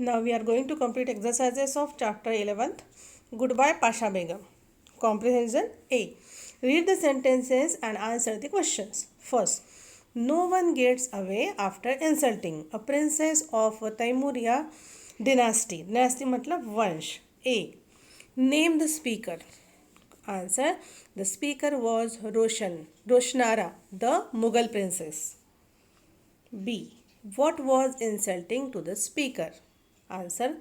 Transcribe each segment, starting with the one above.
Now we are going to complete exercises of chapter 11th. Goodbye Pasha Begum. Comprehension A. Read the sentences and answer the questions. First, no one gets away after insulting a princess of Taimuria dynasty. Dynasty matlab vansh. A. Name the speaker. Answer. The speaker was Roshnara, the Mughal princess. B. What was insulting to the speaker? Answer.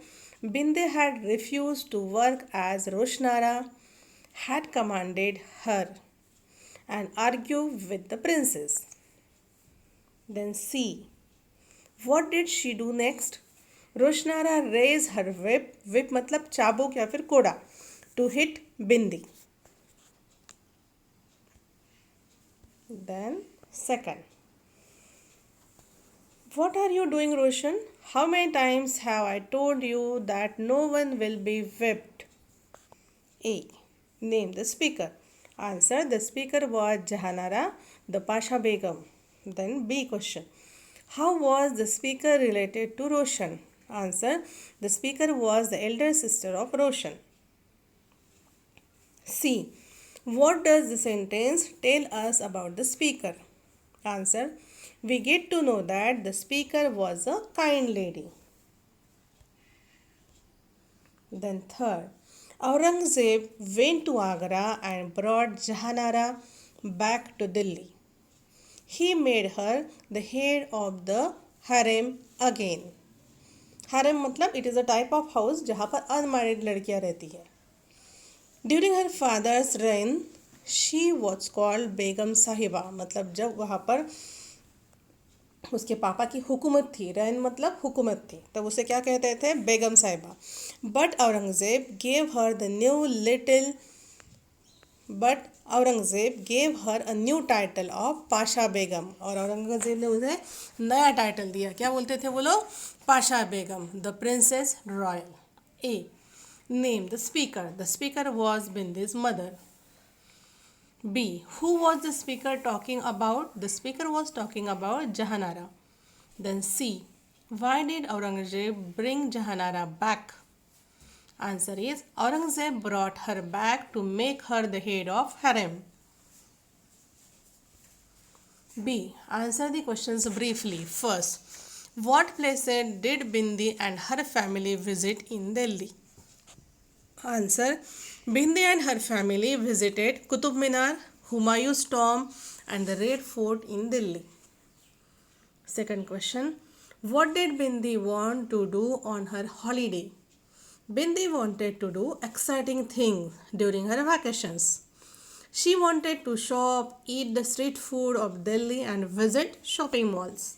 Binde had refused to work as Roshnara had commanded her and argue with the princess. Then C. What did she do next? Roshnara raised her whip मतलब चाबुक या फिर कोड़ा, to hit Bindi. Then second. What are you doing, Roshan? How many times have I told you that no one will be whipped? A. Name the speaker. Answer. The speaker was Jahanara, the Pasha Begum. Then B question. How was the speaker related to Roshan? Answer. The speaker was the elder sister of Roshan. C. What does the sentence tell us about the speaker? Answer. We get to know that the speaker was a kind lady. Then third, Aurangzeb went to Agra and brought Jahanara back to Delhi. He made her the head of the harem again. Harem मतलब it is a type of house जहाँ पर unmarried लड़कियाँ रहती हैं. During her father's reign, she was called Begum Sahiba. मतलब जब वहाँ पर उसके पापा की हुकूमत थी, रैन मतलब हुकूमत थी, तब उसे क्या कहते थे? Begum Sahiba. But Aurangzeb gave her a new title of Pasha Begum. और औरंगजेब ने उन्हें नया टाइटल दिया. क्या बोलते थे वो लोग? Pasha Begum, the princess royal. A. Name the speaker. The speaker was Bindi's mother. B. Who was the speaker talking about? The speaker was talking about Jahanara. Then C. Why did Aurangzeb bring Jahanara back? Answer is Aurangzeb brought her back to make her the head of harem. B. Answer the questions briefly. First, what places did Bindi and her family visit in Delhi? Answer. Bindi and her family visited Qutub Minar, Humayun's tomb and the Red Fort in Delhi. Second question. What did Bindi want to do on her holiday? Bindi wanted to do exciting things during her vacations. She wanted to shop, eat the street food of Delhi and visit shopping malls.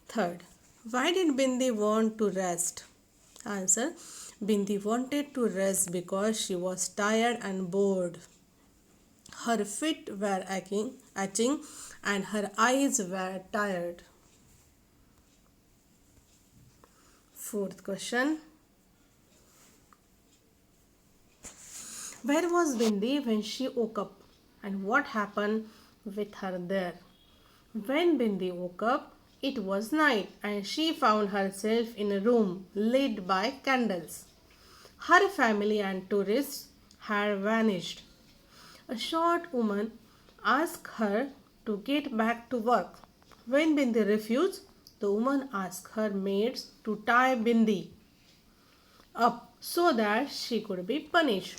Third. Why did Bindi want to rest? Answer. Bindi wanted to rest because she was tired and bored. Her feet were aching and her eyes were tired. Fourth question. Where was Bindi when she woke up and what happened with her there? When Bindi woke up, it was night and she found herself in a room lit by candles. Her family and tourists had vanished. A short woman asked her to get back to work. When Bindi refused, the woman asked her maids to tie Bindi up so that she could be punished.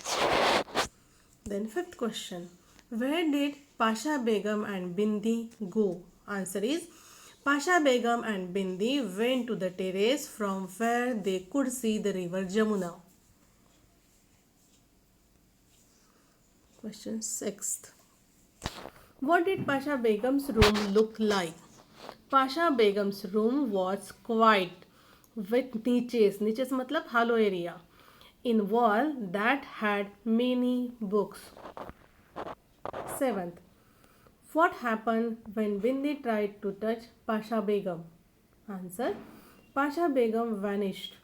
Then fifth question. Where did Pasha Begum and Bindi go? Answer is Pasha Begum and Bindi went to the terrace from where they could see the river Jamuna. Question 6th. What did Pasha Begum's room look like? Pasha Begum's room was quiet with niches. Niches matlab hollow area. In wall that had many books. 7th. What happened when Bindi tried to touch Pasha Begum? Answer. Pasha Begum vanished.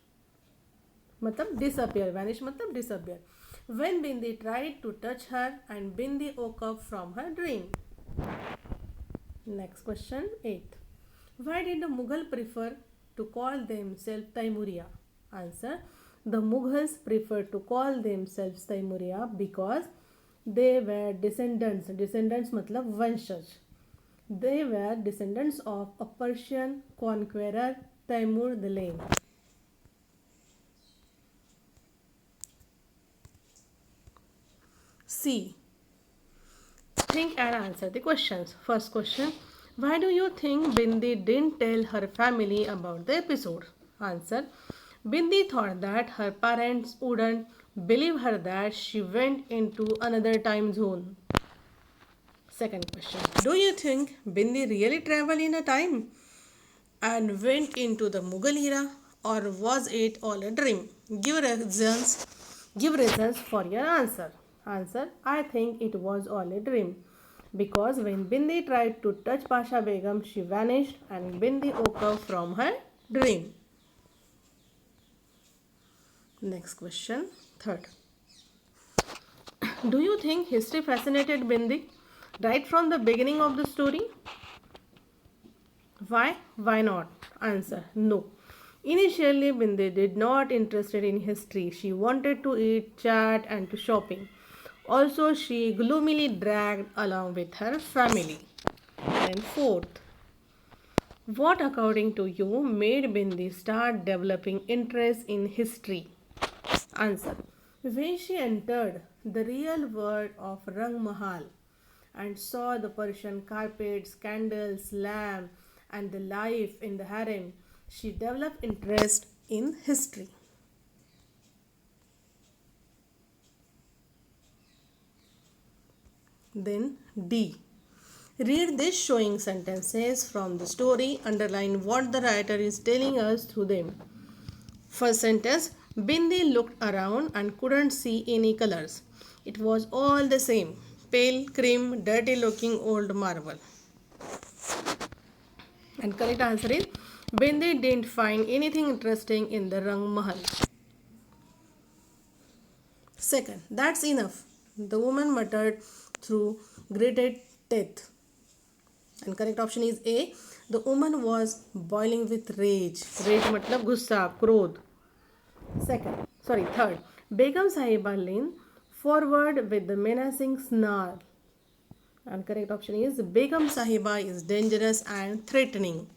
मतलब disappear. Vanish मतलब disappear. When Bindi tried to touch her and Bindi woke up from her dream. Next question 8. Why did the Mughal prefer to call themselves Taimuriya? Answer. The Mughals preferred to call themselves Taimuriya because they were descendants. Descendants मतलब वंशज. They were descendants of a Persian conqueror Taimur the Lame. C. Think and answer the questions. First question. Why do you think Bindi didn't tell her family about the episode? Answer. Bindi thought that her parents wouldn't believe her that she went into another time zone. Second question. Do you think Bindi really traveled in a time and went into the Mughal era, or was it all a dream? Give reasons for your answer. Answer. I think it was all a dream. Because when Bindi tried to touch Pasha Begum, she vanished and Bindi woke up from her dream. Next question. Third. Do you think history fascinated Bindi right from the beginning of the story? Why? Why not? Answer. No. Initially, Bindi did not interested in history. She wanted to eat, chat and to shopping. Also, she gloomily dragged along with her family. And fourth, what according to you made Bindi start developing interest in history? Answer. When she entered the real world of Rang Mahal and saw the Persian carpets, candles, lamp, and the life in the harem, she developed interest in history. Then D. Read these showing sentences from the story, underline what the writer is telling us through them. First sentence. Bindi looked around and couldn't see any colors. It was all the same. Pale, cream, dirty looking old marble. And correct answer is Bindi didn't find anything interesting in the Rang Mahal. Second, that's enough. The woman muttered through gritted teeth. And correct option is A. The woman was boiling with rage. Rage matlab gussa, krodh. Third. Begum Sahiba leaned forward with the menacing snarl. And correct option is Begum Sahiba is dangerous and threatening.